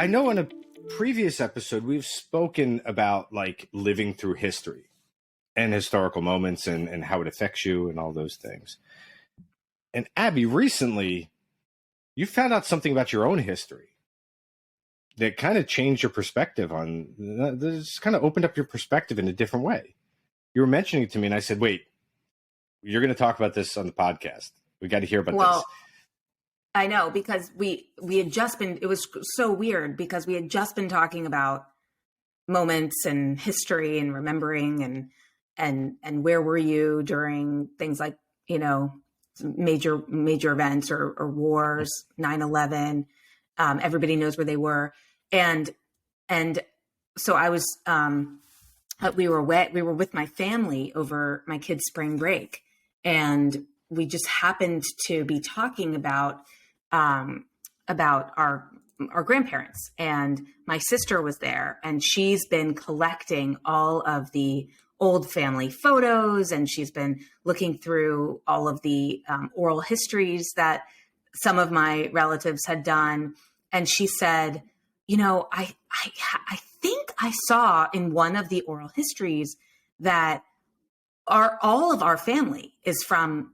I know in a previous episode we've spoken about like living through history and historical moments and how it affects you and all those things. And Abby, recently you found out something about your own history that kind of changed your perspective on this, kind of opened up your perspective in a different way. You were mentioning it to me and I said, wait, you're going to talk about this on the podcast. We got to hear about this. I know, because we had just been, it was so weird because we had just been talking about moments and history and remembering and where were you during things like, you know, major events or wars, 9/11. Everybody knows where they were. And so I was, we were with my family over my kids' spring break, and we just happened to be talking about our grandparents, and my sister was there, and she's been collecting all of the old family photos, and she's been looking through all of the oral histories that some of my relatives had done. And she said, you know, I think I saw in one of the oral histories that all of our family is from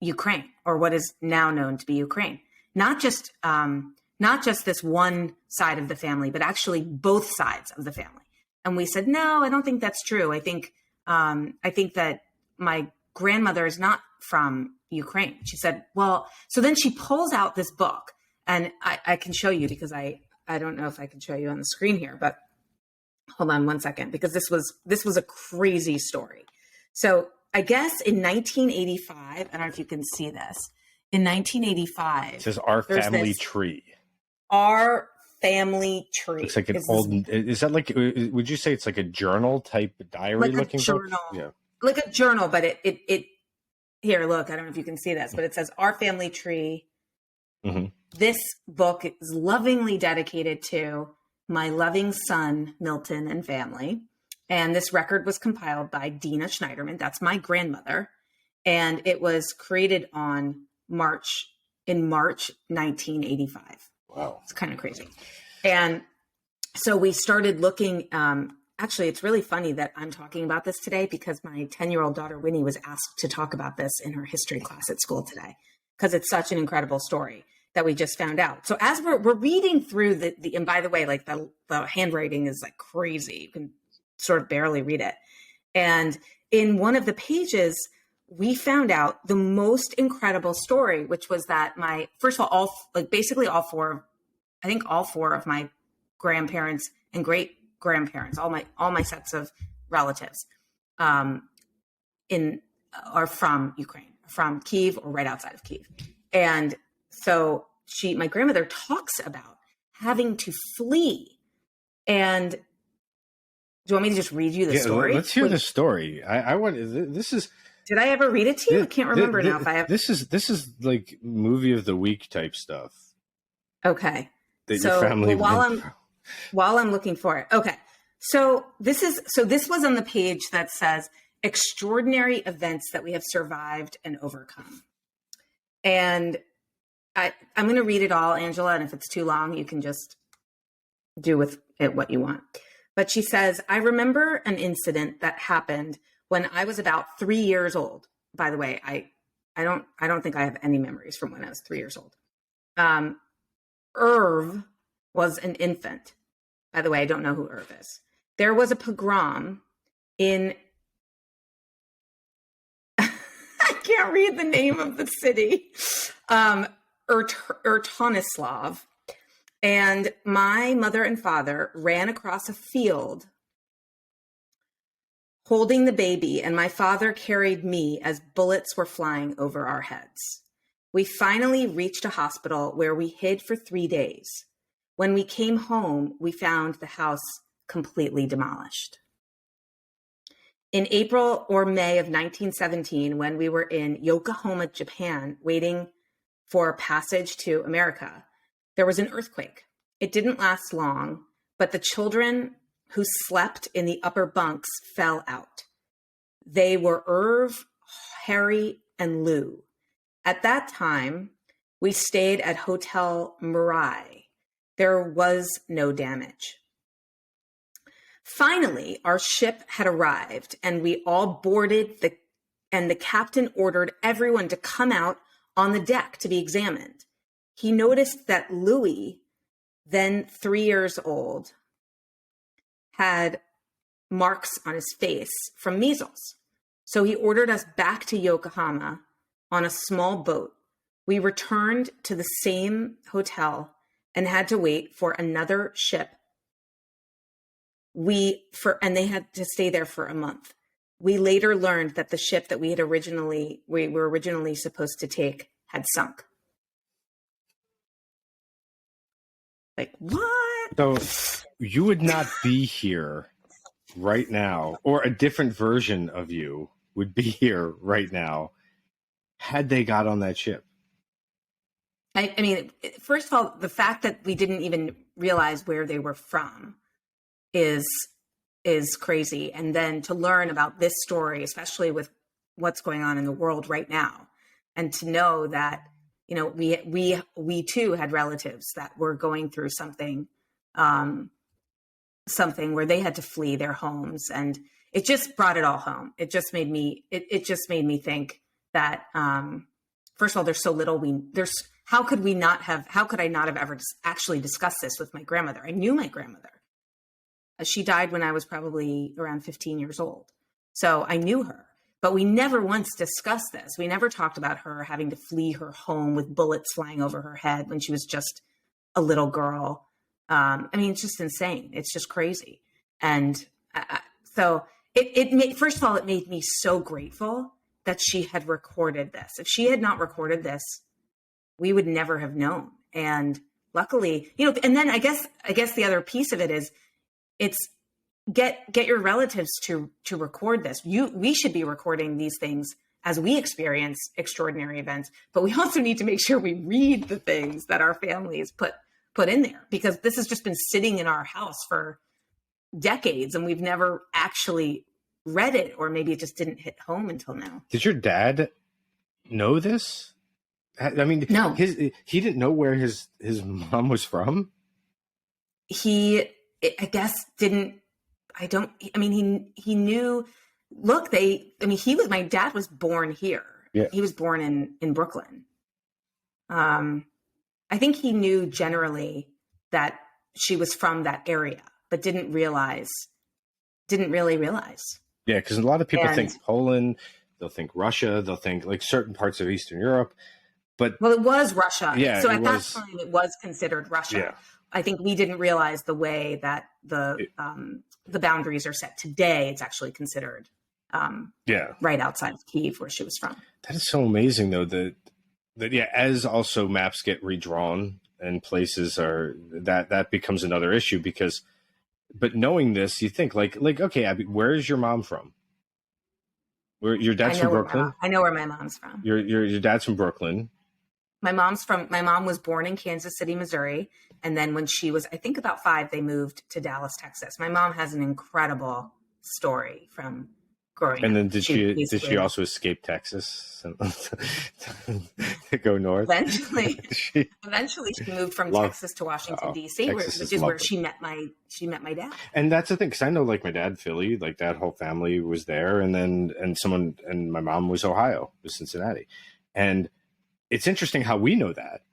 Ukraine, or what is now known to be Ukraine. Not just this one side of the family, but actually both sides of the family. And we said, no, I don't think that's true. I think that my grandmother is not from Ukraine. She said, well, so then she pulls out this book, and I can show you, because I don't know if I can show you on the screen here, but hold on one second, because this was a crazy story. So I guess in 1985, I don't know if you can see this. In 1985, it says Our Family Tree. Our Family Tree. Looks like an old. Is that like? Would you say it's like a journal type diary like looking journal, book? Yeah, like a journal. But it here. Look, I don't know if you can see this, but it says Our Family Tree. Mm-hmm. This book is lovingly dedicated to my loving son Milton and family. And this record was compiled by Dina Schneiderman. That's my grandmother, and it was created on March 1985. Wow. It's kind of crazy. And so we started looking, actually, it's really funny that I'm talking about this today, because my 10-year-old daughter, Winnie, was asked to talk about this in her history class at school today, because it's such an incredible story that we just found out. So as we're reading through the and by the way, like the handwriting is like crazy. You can sort of barely read it. And in one of the pages, we found out the most incredible story, which was that first of all four of my grandparents and great grandparents, all my sets of relatives, are from Ukraine, from Kyiv or right outside of Kyiv. And so my grandmother talks about having to flee. And do you want me to just read you the story? Let's hear the story. I want this is. Did I ever read it to you? I can't remember now if I have. This is like movie of the week type stuff. Okay. That your family while I'm looking for it. Okay. So this was on the page that says extraordinary events that we have survived and overcome. And I'm going to read it all, Angela, and if it's too long, you can just do with it what you want. But she says, I remember an incident that happened when I was about 3 years old. By the way, I don't think I have any memories from when I was 3 years old. Irv was an infant. By the way, I don't know who Irv is. There was a pogrom in, I can't read the name of the city, Ertonislav. And my mother and father ran across a field holding the baby, and my father carried me as bullets were flying over our heads. We finally reached a hospital where we hid for 3 days. When we came home, we found the house completely demolished. In April or May of 1917, when we were in Yokohama, Japan, waiting for passage to America, there was an earthquake. It didn't last long, but the children who slept in the upper bunks fell out. They were Irv, Harry, and Lou. At that time, we stayed at Hotel Mirai. There was no damage. Finally, our ship had arrived and we all boarded and the captain ordered everyone to come out on the deck to be examined. He noticed that Louis, then 3 years old, had marks on his face from measles. So he ordered us back to Yokohama on a small boat. We returned to the same hotel and had to wait for another ship. And they had to stay there for a month. We later learned that the ship that we were originally supposed to take had sunk. Like, what? So you would not be here right now, or a different version of you would be here right now had they got on that ship. I mean, first of all, the fact that we didn't even realize where they were from is crazy. And then to learn about this story, especially with what's going on in the world right now, and to know that, you know, we too had relatives that were going through something where they had to flee their homes, and it just brought it all home. It just made me think that first of all, there's so little how could I not have ever actually discussed this with my grandmother? I knew my grandmother. She died when I was probably around 15 years old. So I knew her, but we never once discussed this. We never talked about her having to flee her home with bullets flying over her head when she was just a little girl. I mean, it's just insane. It's just crazy. And so first of all, it made me so grateful that she had recorded this. If she had not recorded this, we would never have known. And luckily, you know, and then I guess the other piece of it is, it's get your relatives to record this. We should be recording these things as we experience extraordinary events, but we also need to make sure we read the things that our families put in there, because this has just been sitting in our house for decades and we've never actually read it, or maybe it just didn't hit home until now. Did your dad know this? I mean, no, he didn't know where his mom was from. I guess didn't. I mean, he knew. Look, my dad was born here. Yeah. He was born in Brooklyn. I think he knew generally that she was from that area, but didn't really realize. Yeah, because a lot of people think Poland, they'll think Russia, they'll think like certain parts of Eastern Europe. But well, it was Russia. Yeah, so at that time, it was considered Russia. Yeah. I think we didn't realize the way that the boundaries are set today. It's actually considered right outside of Kyiv, where she was from. That is so amazing, though, that as also maps get redrawn and places are that becomes another issue, because but knowing this, you think like okay, Abby, where is your mom from? Where your dad's from Brooklyn? I know where my mom's from. Your dad's from Brooklyn. My mom was born in Kansas City, Missouri. And then when she was, I think about 5, they moved to Dallas, Texas. My mom has an incredible story from growing up. And then did she also escape Texas to go north? Eventually she moved from Texas to Washington, D.C., which is where she met my dad. And that's the thing, because I know like my dad, Philly, like that whole family was there. And my mom was Ohio, was Cincinnati. And it's interesting how we know that,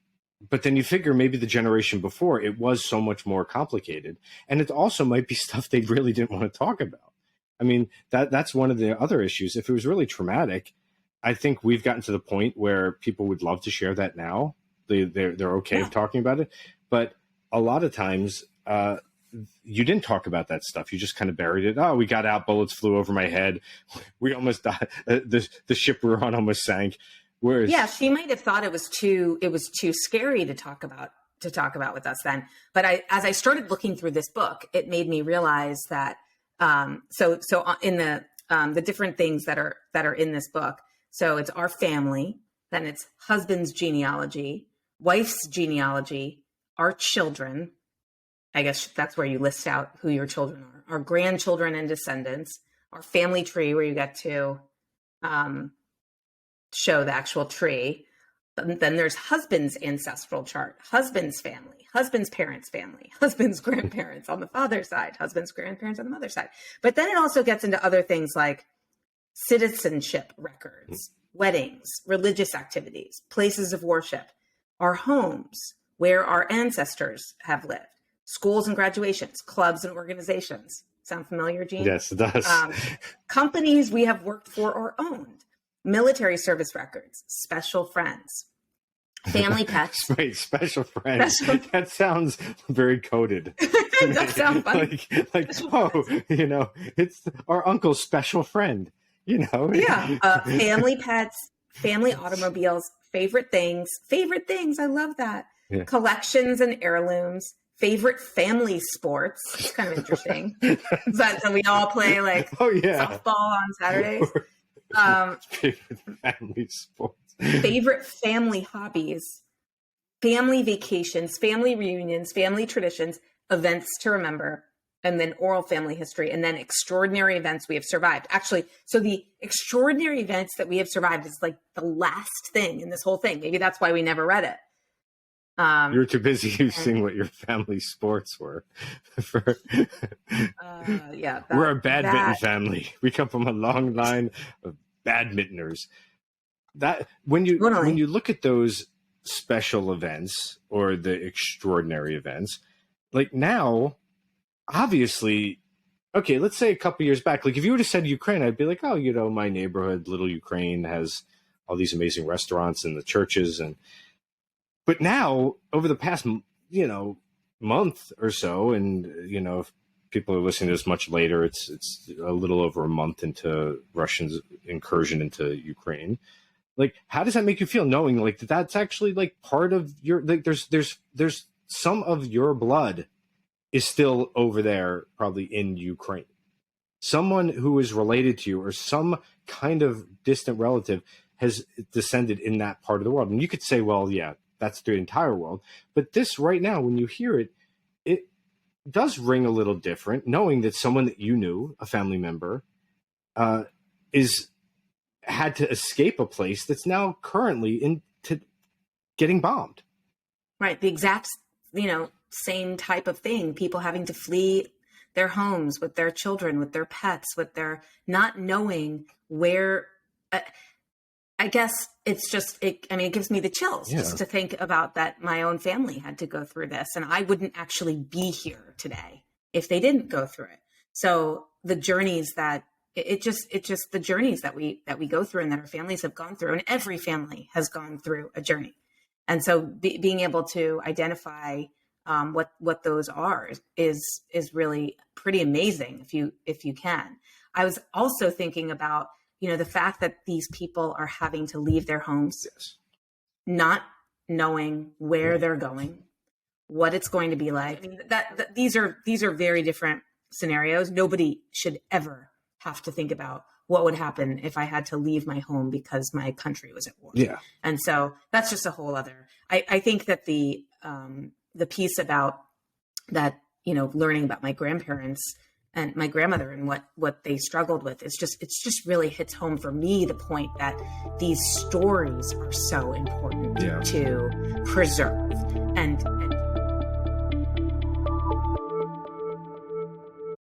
but then you figure maybe the generation before, it was so much more complicated, and it also might be stuff they really didn't want to talk about. I mean, that's one of the other issues. If it was really traumatic, I think we've gotten to the point where people would love to share that now. They're okay with talking about it, but a lot of times you didn't talk about that stuff. You just kind of buried it. Oh, we got out, bullets flew over my head, we almost died. The ship we were on almost sank. She might have thought it was too scary to talk about with us then. But as I started looking through this book, it made me realize that so in the different things that are in this book. So it's our family, then it's husband's genealogy, wife's genealogy, our children. I guess that's where you list out who your children are, our grandchildren and descendants, our family tree, where you get to show the actual tree, Then there's husband's ancestral chart, husband's family, husband's parents' family, husband's grandparents on the father's side, husband's grandparents on the mother's side. But then it also gets into other things like citizenship records, weddings, religious activities, places of worship, our homes, where our ancestors have lived, schools and graduations, clubs and organizations. Sound familiar, Gene? Yes, it does. Companies we have worked for or owned, military service records, special friends, family pets. Wait, special friends. That sounds very coded. It does sound fun. Like it's our uncle's special friend, Yeah. Family pets, family automobiles, favorite things. I love that. Yeah. Collections and heirlooms, favorite family sports. It's kind of interesting. So we all play softball on Saturdays. Favorite family sports. Favorite family hobbies, family vacations, family reunions, family traditions, events to remember, and then oral family history, and then extraordinary events we have survived. Actually, so the extraordinary events that we have survived is like the last thing in this whole thing. Maybe that's why we never read it. You're too busy seeing what your family sports were. We're a badminton family. We come from a long line of badmintoners. That when you look at those special events or the extraordinary events, like now, obviously, okay, let's say a couple years back, like if you would have said Ukraine, I'd be like, oh, my neighborhood, little Ukraine, has all these amazing restaurants and the churches but now, over the past, month or so, and, if people are listening to this much later, it's a little over a month into Russia's incursion into Ukraine. Like, how does that make you feel knowing, like, that's actually, like, part of your, like, there's some of your blood is still over there, probably in Ukraine. Someone who is related to you or some kind of distant relative has descended in that part of the world. And you could say, well, yeah, that's the entire world. But this right now, when you hear it, it does ring a little different, knowing that someone that you knew, a family member, had to escape a place that's now currently into getting bombed. Right. The exact, same type of thing. People having to flee their homes with their children, with their pets, with their not knowing where. I guess it's just, it gives me the chills just to think about that my own family had to go through this, and I wouldn't actually be here today if they didn't go through it. So the journeys that it just the journeys that we go through and that our families have gone through, and every family has gone through a journey. And so being able to identify what those are is really pretty amazing if you can. I was also thinking about the fact that these people are having to leave their homes, not knowing where they're going, what it's going to be like. That these are very different scenarios. Nobody should ever have to think about what would happen if I had to leave my home because my country was at war. Yeah. And so that's just a whole other, I think that the piece about that, learning about my grandparents and my grandmother and what they struggled with, it's just really hits home for me the point that these stories are so important to preserve. And